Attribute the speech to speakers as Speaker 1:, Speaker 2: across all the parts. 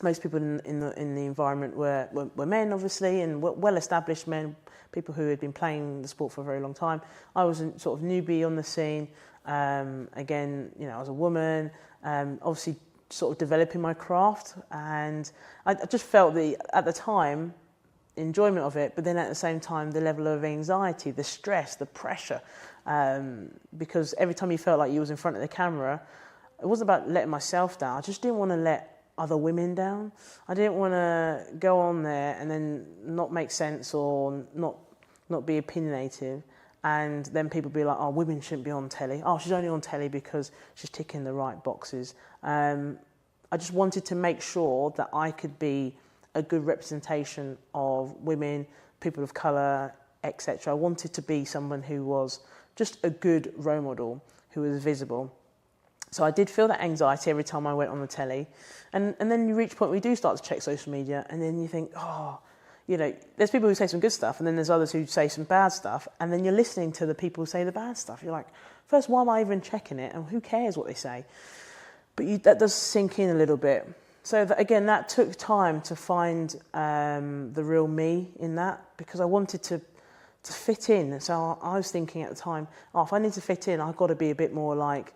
Speaker 1: Most people in the environment were men, obviously, and well-established men, people who had been playing the sport for a very long time. I was a sort of newbie on the scene. Again, I was a woman, obviously sort of developing my craft, and I just felt at the time, enjoyment of it, but then at the same time, the level of anxiety, the stress, the pressure, because every time you felt like you was in front of the camera, it wasn't about letting myself down. I just didn't want to let other women down. I didn't want to go on there and then not make sense or not be opinionated, and then people be like, oh, women shouldn't be on telly. Oh, she's only on telly because she's ticking the right boxes. I just wanted to make sure that I could be a good representation of women, people of colour, etc. I wanted to be someone who was just a good role model, who was visible. So I did feel that anxiety every time I went on the telly. And then you reach a point where you do start to check social media, and then you think, there's people who say some good stuff, and then there's others who say some bad stuff, and then you're listening to the people who say the bad stuff. You're like, first, why am I even checking it? And who cares what they say? But that does sink in a little bit. So again, that took time to find the real me in that, because I wanted to fit in. So I was thinking at the time, if I need to fit in, I've got to be a bit more like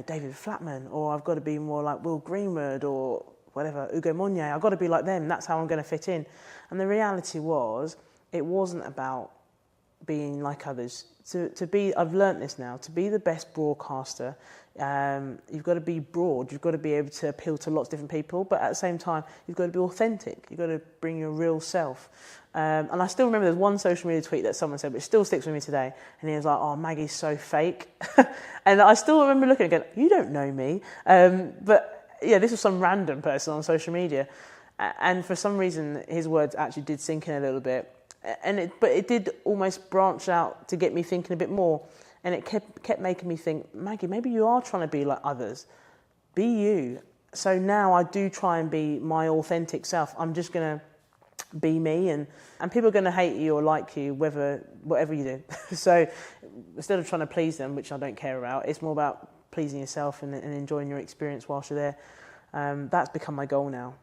Speaker 1: David Flatman, or I've got to be more like Will Greenwood, or whatever, Ugo Monye. I've got to be like them. That's how I'm going to fit in. And the reality was, it wasn't about being like others. I've learnt this now, to be the best broadcaster, you've got to be broad, you've got to be able to appeal to lots of different people, but at the same time, you've got to be authentic, you've got to bring your real self. And I still remember there's one social media tweet that someone said, but it still sticks with me today, and he was like, oh, Maggie's so fake. And I still remember looking and going, you don't know me. But yeah, this was some random person on social media. And for some reason, his words actually did sink in a little bit. But it did almost branch out to get me thinking a bit more. And it kept making me think, Maggie, maybe you are trying to be like others. Be you. So now I do try and be my authentic self. I'm just going to be me, and people are going to hate you or like you, whatever you do. So instead of trying to please them, which I don't care about, it's more about pleasing yourself and enjoying your experience whilst you're there. That's become my goal now.